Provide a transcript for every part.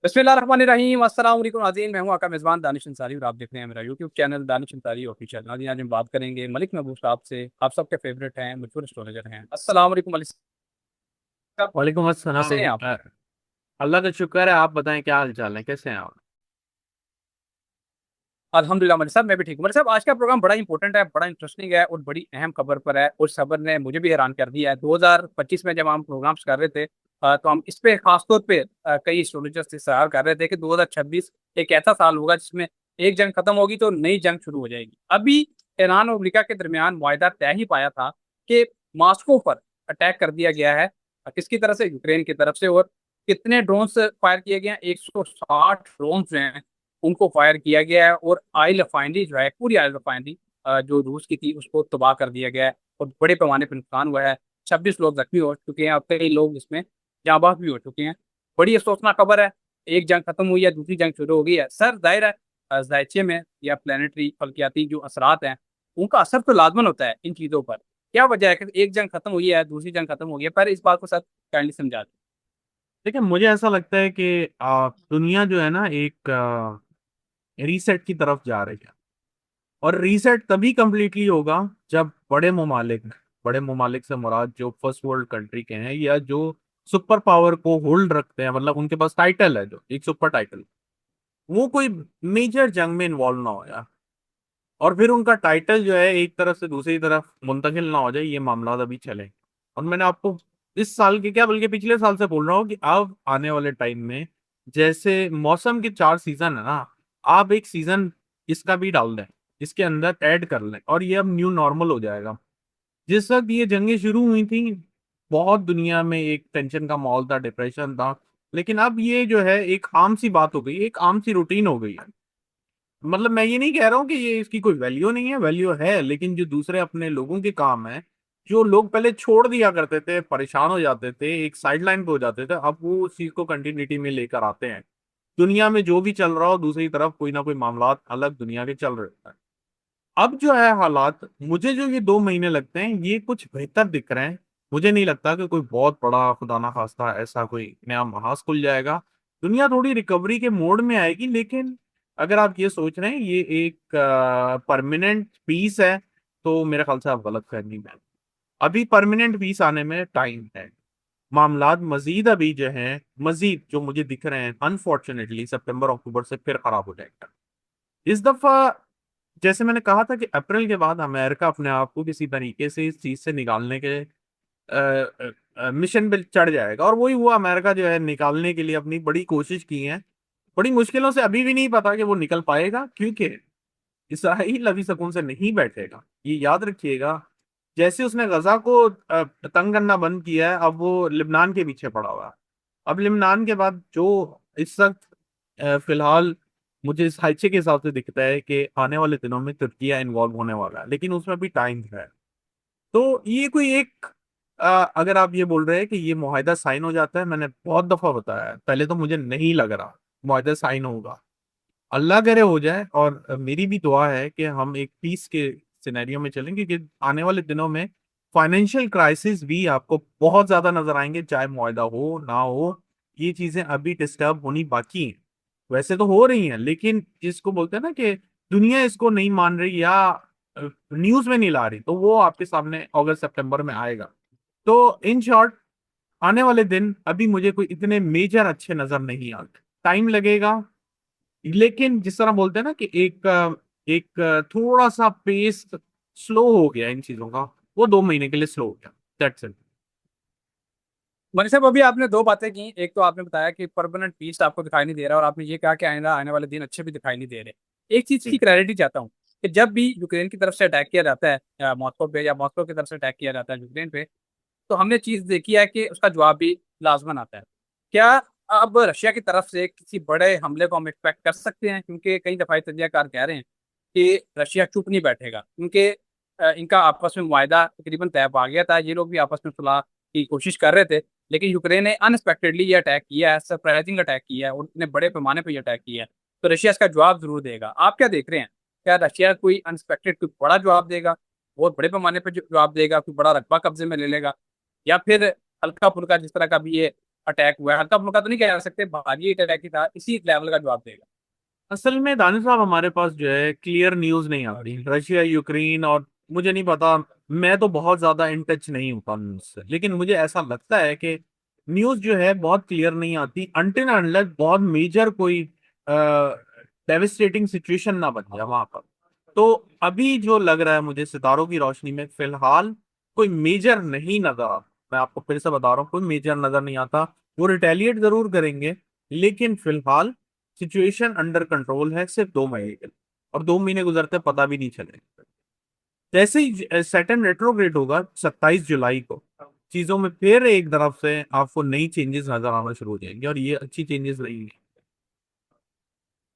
बिस्मिल्लाहिर्रहमानिर्रहीम अस्सलाम वालेकुम नाज़रीन, मैं हूं आपका मेज़बान दानिश अंसारी और आप देख रहे हैं मेरा YouTube channel Danish Ansari official. नाज़रीन, आज हम बात करेंगे मलिक महबूब साहब से। आप सबके फेवरेट हैं, मशहूर एस्ट्रोलॉजर हैं। अस्सलाम वालेकुम मलिक साहब, वालेकुम कैसे अस्सलाम। हैं आप? अल्लाह का शुक्र है। आप बताएं क्या हाल चाल है, कैसे हैं आप? अल्हम्दुलिल्लाह मलिक साहब, मैं भी ठीक हूँ। मलिक साहब, आज का प्रोग्राम बड़ा इंपॉर्टेंट है, बड़ा इंटरेस्टिंग है और बड़ी अहम खबर पर है। उस खबर ने मुझे भी हैरान कर दिया है। 2025 में जब हम प्रोग्राम्स कर रहे थे, तो हम इस पे खास तौर पे कई एस्ट्रोलॉजर्स इस्तेहार कर रहे थे कि 2026 एक ऐसा साल होगा जिसमें एक जंग खत्म होगी तो नई जंग शुरू हो जाएगी। अभी ईरान और अमेरिका के दरमियान मुआहदा तय ही पाया था कि मॉस्को पर अटैक कर दिया गया है। किसकी तरफ से? यूक्रेन की तरफ से। और कितने ड्रोन्स फायर किए गए हैं? 160 ड्रोन्स जो हैं उनको फायर किया गया है। और ऑयल रिफाइनरी जो है, पूरी ऑयल रिफाइनरी जो रूस की थी, उसको तबाह कर दिया गया है और बड़े पैमाने पर नुकसान हुआ है। 26 लोग जख्मी हो चुके हैं और कई लोग इसमें जाँबाज भी हो चुके हैं। बड़ी अफसोसनाक खबर है। एक जंग खत्म हुई है, दूसरी जंग शुरू हो गई है। सर जाहिर है, जायचे में या प्लानिटरी फल्कियाती जो असरात हैं, उनका असर तो लाजमन होता है इन चीज़ों पर। क्या वजह है कि एक जंग खत्म हुई है, दूसरी जंग खत्म हो गई है? पर इस बात को सर काइंडली समझा दें। देखिए, मुझे ऐसा लगता है कि दुनिया जो है ना, एक रीसेट की तरफ जा रही है। और रीसेट तभी कंप्लीटली होगा जब बड़े ममालिक से मुराद जो फर्स्ट वर्ल्ड कंट्री के हैं या जो सुपर पावर को होल्ड रखते हैं, मतलब उनके पास टाइटल है, जो एक सुपर टाइटल, वो कोई मेजर जंग में इन्वॉल्व ना हो जाए। और फिर उनका टाइटल जो है एक तरफ से दूसरी तरफ मुंतकिल ना हो जाए, ये मामला अभी चले। और मैंने आपको इस साल के क्या, बल्कि पिछले साल से बोल रहा हूँ कि अब आने वाले टाइम में जैसे मौसम के 4 सीजन है ना, आप एक सीजन इसका भी डाल दें, इसके अंदर ऐड कर लें, और ये अब न्यू नॉर्मल हो जाएगा। जिस वक्त ये जंगें शुरू हुई थी, बहुत दुनिया में एक टेंशन का माहौल था, डिप्रेशन था। लेकिन अब ये जो है एक आम सी बात हो गई, एक आम सी रूटीन हो गई है। मतलब मैं ये नहीं कह रहा हूँ कि ये इसकी कोई वैल्यू नहीं है, वैल्यू है, लेकिन जो दूसरे अपने लोगों के काम है, जो लोग पहले छोड़ दिया करते थे, परेशान हो जाते थे, एक साइडलाइन पे हो जाते थे, अब वो उस चीज को कंटिन्यूटी में लेकर आते हैं। दुनिया में जो भी चल रहा हो, दूसरी तरफ कोई ना कोई मामला अलग दुनिया के चल रहे होते हैं। अब जो है हालात, मुझे जो ये 2 महीने लगते हैं, ये कुछ बेहतर दिख रहे हैं। मुझे नहीं लगता कि कोई बहुत बड़ा, खुदा ना खास्ता, ऐसा कोई नया महाज खुल जाएगा। दुनिया थोड़ी रिकवरी के मोड में आएगी, लेकिन अगर आप ये सोच रहे हैं ये एक परमानेंट पीस है, तो मेरे ख्याल से आप गलत फहमी में हैं। अभी परमानेंट पीस आने में टाइम है। मामलात मजीद अभी जो है, मजीद जो मुझे दिख रहे हैं, अनफॉर्चुनेटली सितंबर अक्टूबर से फिर खराब हो जाएगा इस दफा। जैसे मैंने कहा था कि अप्रैल के बाद अमेरिका अपने आप को किसी तरीके से इस चीज से निकालने के मिशन पे चढ़ जाएगा, और वही हुआ। अमेरिका जो है निकालने के लिए अपनी बड़ी कोशिश की है, बड़ी मुश्किलों से। अभी भी नहीं पता कि वो निकल पाएगा, क्योंकि इसराइल अभी सुकून से नहीं बैठेगा, ये याद रखिएगा। जैसे उसने गजा को तंग करना बंद किया है, अब वो लिबनान के पीछे पड़ा हुआ है। अब लिबनान के बाद जो इस वक्त फिलहाल मुझे इस हादसे के हिसाब से दिखता है कि आने वाले दिनों में तुर्किया इन्वॉल्व होने वाला है, लेकिन उसमें भी टाइम है। तो ये कोई एक अगर आप ये बोल रहे हैं कि ये मुआहदा साइन हो जाता है, मैंने बहुत दफा बताया है, पहले तो मुझे नहीं लग रहा मुआहदा साइन होगा। अल्लाह करे हो जाए, और मेरी भी दुआ है कि हम एक पीस के सिनेरियो में चलेंगे, कि आने वाले दिनों में फाइनेंशियल क्राइसिस भी आपको बहुत ज्यादा नजर आएंगे, चाहे मुआहदा हो ना हो। ये चीजें अभी डिस्टर्ब होनी बाकी हैं। वैसे तो हो रही हैं, लेकिन जिसको बोलते हैं ना कि दुनिया इसको नहीं मान रही या न्यूज में नहीं ला रही, तो वो आपके सामने अगस्त सितंबर में आएगा। तो इन शॉर्ट, आने वाले दिन अभी मुझे कोई इतने मेजर अच्छे नजर नहीं आते। टाइम लगेगा, लेकिन जिस तरह बोलते हैं ना कि थोड़ा सा पेस स्लो हो गया इन चीजों का, वो 2 महीने के लिए स्लो हो गया। That's it. मनी साहब, अभी आपने दो बातें की। एक तो आपने बताया कि परमानेंट पीस आपको दिखाई नहीं दे रहा और आपने ये कहा कि आने वाले दिन अच्छे भी दिखाई नहीं दे रहे। एक चीज की क्लैरिटी चाहता हूँ कि जब भी यूक्रेन की तरफ से अटैक किया जाता है या मॉस्को पे, या मॉस्को की तरफ से अटैक किया जाता है यूक्रेन पे, तो हमने चीज देखी है कि उसका जवाब भी लाजमन आता है। क्या अब रशिया की तरफ से किसी बड़े हमले को हम एक्सपेक्ट कर सकते हैं? क्योंकि कई दफा तजज़ियाकार कह रहे हैं कि रशिया चुप नहीं बैठेगा, क्योंकि इनका आपस में मुआहदा तकरीबन तय पा गया था। ये लोग भी आपस में सुलह की कोशिश कर रहे थे, लेकिन यूक्रेन ने अनएक्सपेक्टेडली ये अटैक किया है, सरप्राइजिंग अटैक किया है और इतने बड़े पैमाने पर ये अटैक किया है। तो रशिया इसका जवाब जरूर देगा। आप क्या देख रहे हैं? क्या रशिया कोई अनएक्सपेक्टेड कोई बड़ा जवाब देगा, बहुत बड़े पैमाने पर जवाब देगा, कोई बड़ा रकबा कब्जे में ले लेगा, या फिर हल्का फुल्का जिस तरह का भी ये अटैक हुआ है, हल्का फुल्का तो नहीं कह सकते, भारी अटैक ही था, इसी लेवल का जवाब देगा। असल में दानिश साहब हमारे पास जो है क्लियर न्यूज नहीं आ रही, रशिया यूक्रेन और मुझे नहीं पता, मैं तो बहुत ज्यादा इन टच नहीं होता न्यूज से, लेकिन मुझे ऐसा लगता है कि न्यूज जो है बहुत क्लियर नहीं आती अनटिल अनलेस बहुत मेजर कोई डेविस्टेटिंग सिचुएशन ना बन जाए वहां पर। तो अभी जो लग रहा है मुझे सितारों की रोशनी में फिलहाल कोई मेजर नहीं नजर आता। मैं आपको फिर से बता रहा हूँ, कोई मेजर नजर नहीं आता। वो रिटेलिएट जरूर करेंगे, लेकिन फिलहाल सिचुएशन अंडर कंट्रोल है सिर्फ 2 महीने के लिए, और 2 महीने गुजरते पता भी नहीं चलेगा। जैसे ही सैटर्न रेट्रोग्रेड होगा 27 जुलाई को, चीजों में फिर एक तरफ से आपको नई चेंजेस नजर आना शुरू हो जाएंगे, और ये अच्छी चेंजेस रहेंगी।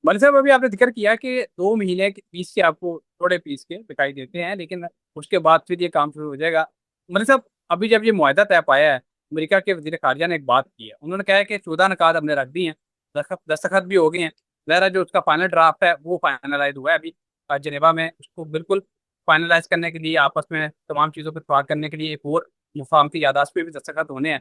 मनी साहब, अभी आपने जिक्र किया कि 2 महीने के पीस के आपको थोड़े पीस के दिखाई देते हैं, लेकिन उसके बाद फिर ये काम शुरू हो जाएगा। मनी साहब, अभी जब ये मुआहदा तय पाया है, अमेरिका के वजीर खारजा ने एक बात की है, उन्होंने कहा है कि 14 निकात हमने रख दी हैं, दस्तखत भी हो गए हैं। ज़रा जो उसका फाइनल ड्राफ्ट है वो फाइनलाइज हुआ है अभी जनेवा में, उसको बिल्कुल फाइनलाइज करने के लिए, आपस में तमाम चीज़ों पर इत्तेफाक करने के लिए एक और मुफाहमती यादाश्त पे भी दस्तखत होने हैं।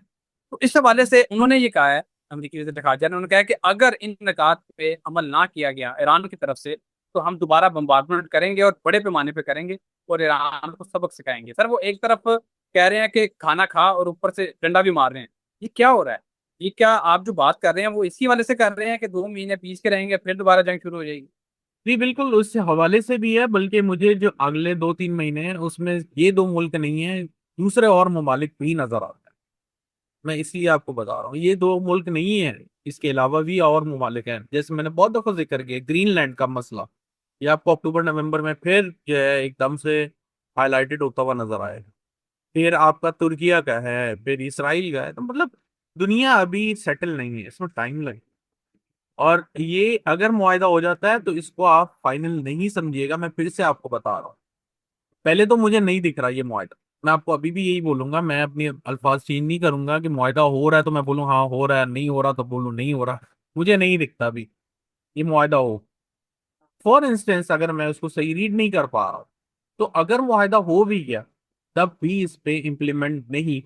तो इस हवाले से उन्होंने ये कहा है, अमरीकी वज़ीर ख़ारजा ने, उन्होंने कहा कि अगर इन निकात पे अमल ना किया गया ईरान की तरफ से, तो हम दोबारा बम्बार्डमेंट करेंगे और बड़े पैमाने पे करेंगे और ईरान को सबक सिखाएंगे। सर, वो एक तरफ कह रहे हैं कि खाना खा और ऊपर से डंडा भी मार रहे हैं, ये क्या हो रहा है? ये क्या आप जो बात कर रहे हैं वो इसी वाले से कर रहे हैं कि 2 महीने पीस के रहेंगे फिर दोबारा जंग शुरू हो जाएगी? जी बिल्कुल, उस हवाले से भी है, बल्कि मुझे जो अगले 2-3 महीने हैं उसमें ये दो मुल्क नहीं है, दूसरे और ममालिक भी नजर आते हैं। मैं इसलिए आपको बता रहा हूँ ये दो मुल्क नहीं है, इसके अलावा भी और ममालिक हैं। जैसे मैंने बहुत दफा जिक्र किया ग्रीनलैंड का मसला, ये आपको अक्टूबर नवंबर में फिर जो है एकदम से हाईलाइटेड होता हुआ नजर आएगा। फिर आपका तुर्किया का है, फिर इसराइल का है। तो मतलब दुनिया अभी सेटल नहीं है, इसमें टाइम लगेगा। और ये अगर मुआयदा हो जाता है तो इसको आप फाइनल नहीं समझिएगा, मैं फिर से आपको बता रहा हूँ। पहले तो मुझे नहीं दिख रहा ये मुआयदा, मैं आपको अभी भी यही बोलूंगा, मैं अपने अल्फाज चेंज नहीं करूंगा कि मुआयदा हो रहा है तो मैं बोलूँ हाँ हो रहा है, नहीं हो रहा तो बोलूँ नहीं हो रहा। मुझे नहीं दिखता अभी ये मुआयदा हो। फॉर इंस्टेंस अगर मैं उसको सही रीड नहीं कर पा रहा हूं, तो अगर मुआयदा हो भी गया तब भी इस पे इम्प्लीमेंट नहीं।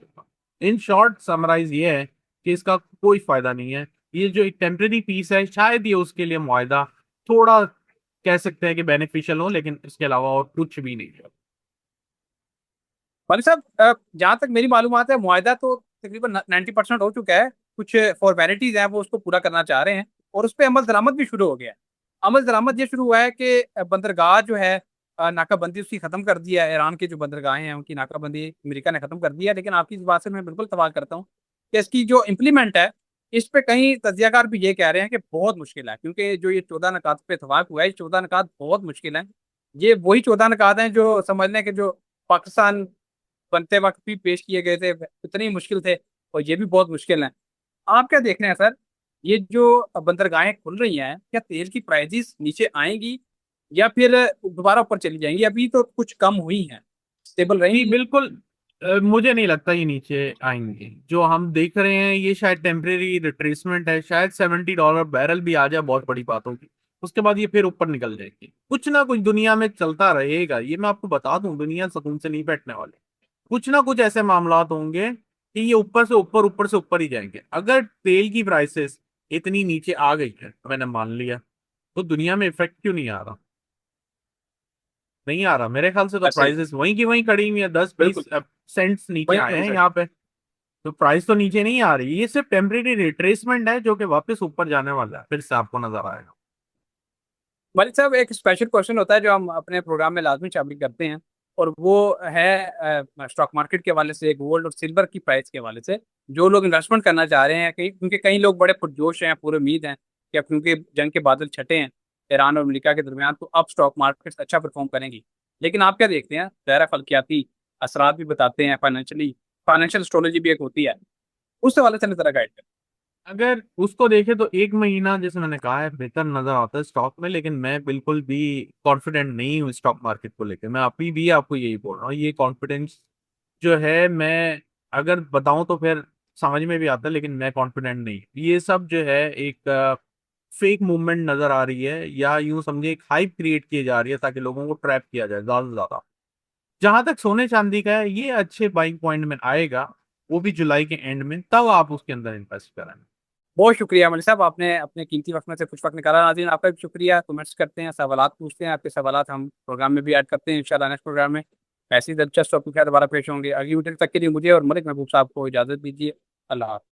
इन शॉर्ट समराइज ये है कि इसका कोई फायदा नहीं है। ये जो एक टेम्परेरी पीस है, शायद ये उसके लिए मुआयदा थोड़ा कह सकते हैं कि बेनिफिशियल हो, लेकिन इसके अलावा और कुछ भी नहीं है। मलिक साहब, जहाँ तक मेरी मालूमात है, मुआहदा तो तकरीबन 90% हो चुका है। कुछ फॉर्मेलिटीज हैं वो उसको पूरा करना चाह रहे हैं, और उस पर अमल दरामद भी शुरू हो गया है। अमल दरामद ये शुरू हुआ है कि बंदरगाह जो है, नाकाबंदी उसकी खत्म कर दिया है। ईरान की जो बंदरगाहें हैं उनकी नाकाबंदी अमेरिका ने खत्म कर दी है। लेकिन आपकी इस बात से मैं बिल्कुल इत्तेफाक करता हूँ कि इसकी जो इम्प्लीमेंट है, इस पे कई तजियाकार भी ये कह रहे हैं कि बहुत मुश्किल है, क्योंकि जो ये 14 निकात पे इतफाक हुआ है, ये 14 निकात बहुत मुश्किल है। ये वही 14 निकात हैं जो समझ लें कि जो पाकिस्तान बनते वक्त भी पेश किए गए थे, इतने ही मुश्किल थे, और ये भी बहुत मुश्किल है। आप क्या देख रहे हैं सर, ये जो बंदरगाहें खुल रही हैं, क्या तेल की प्राइसेस नीचे आएंगी या फिर दोबारा ऊपर चली जाएंगी? अभी तो कुछ कम हुई हैं, स्टेबल जी रहेंगी? बिल्कुल, मुझे नहीं लगता ये नीचे आएंगे। जो हम देख रहे हैं ये शायद टेम्परेरी रिट्रेसमेंट है, शायद $70 बैरल भी आ जाए, बहुत बड़ी बात होगी। उसके बाद ये फिर ऊपर निकल जाएगी। कुछ ना कुछ दुनिया में चलता रहेगा, ये मैं आपको बता दूं, दुनिया सुकून से नहीं बैठने वाली। कुछ ना कुछ ऐसे मामलात होंगे कि ये ऊपर से ऊपर ही जाएंगे। अगर तेल की प्राइसेस इतनी नीचे आ गई है, मैंने मान लिया, तो दुनिया में इफेक्ट क्यों नहीं आ रहा? नहीं आ रहा मेरे ख्याल से, तो ऐसे ही, प्राइसेस वहीं की वहीं खड़ी हुई है, दस बिल्कुल। बीस सेंट्स नीचे वही आए वही हैं सर। यहाँ पे। तो प्राइस तो नीचे नहीं आ रही, ये सिर्फ टेम्परेरी रिट्रेसमेंट है जो कि वापस ऊपर जाने वाला है, फिर से आपको नजर आएगा। मलिक साहब, एक स्पेशल क्वेश्चन होता है जो हम अपने प्रोग्राम में लाजमी शामिल करते हैं, और वो है स्टॉक मार्केट के हवाले से, गोल्ड और सिल्वर की प्राइस के हवाले से। जो लोग इन्वेस्टमेंट करना चाह रहे हैं, कई, क्योंकि कई लोग बड़े पुरजोश हैं, पूरे उम्मीद हैं कि अब क्योंकि जंग के बादल छटे हैं ईरान और अमेरिका के दरमियान, तो अब स्टॉक मार्केट अच्छा परफॉर्म करेंगी। लेकिन आप क्या देखते हैं, ज़ाहिर फल्कियाती असरात भी बताते हैं, फाइनेंशियल एस्ट्रोलॉजी भी एक होती है, उस हवाले से जरा गाइड करें। अगर उसको देखे तो 1 महीना जैसे मैंने कहा है बेहतर नजर आता है स्टॉक में, लेकिन मैं बिल्कुल भी कॉन्फिडेंट नहीं हूँ स्टॉक मार्केट को लेकर। मैं अभी भी आपको यही बोल रहा हूँ, ये कॉन्फिडेंस जो है, मैं अगर बताऊं तो फिर समझ में भी आता है, लेकिन मैं कॉन्फिडेंट नहीं। ये सब जो है एक फेक मूवमेंट नजर आ रही है, या यूं समझे एक हाइप क्रिएट की जा रही है ताकि लोगों को ट्रैप किया जाए ज्यादा से ज्यादा। जहां तक सोने चांदी का है, ये अच्छे बाइंग पॉइंट में आएगा, वो भी जुलाई के एंड में, तब आप उसके अंदर इन्वेस्ट करें। बहुत शुक्रिया मलिक साहब, आपने अपने कीमती वक्त में से कुछ वक्त निकाला। नाज़रीन आपका भी शुक्रिया। कमेंट्स करते हैं, सवालात पूछते हैं, आपके सवालात हम प्रोग्राम में भी ऐड करते हैं इंशाल्लाह। नेक्स्ट प्रोग्राम में ऐसी दिलचस्प टॉपिक के साथ दोबारा पेश होंगे। अगली वीडियो तक के लिए मुझे और मलिक महबूब साहब को इजाज़त दीजिए। अल्लाह हाफ़िज़।